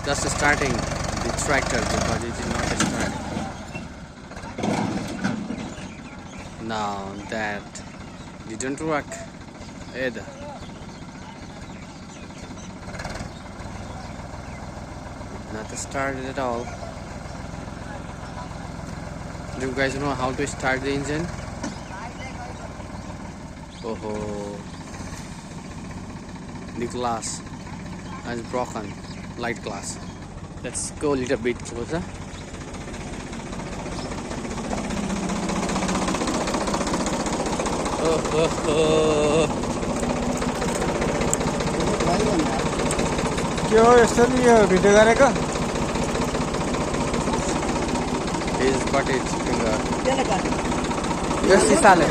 Just starting the tractor because it is not starting. Now that didn't work either. Not started at all. Do you guys know how to start the engine? Oh, the glass has broken, light glass. Let's go a little bit closer. के हो यस्तो नि यो video गरेको He's got its finger. यो सिसाले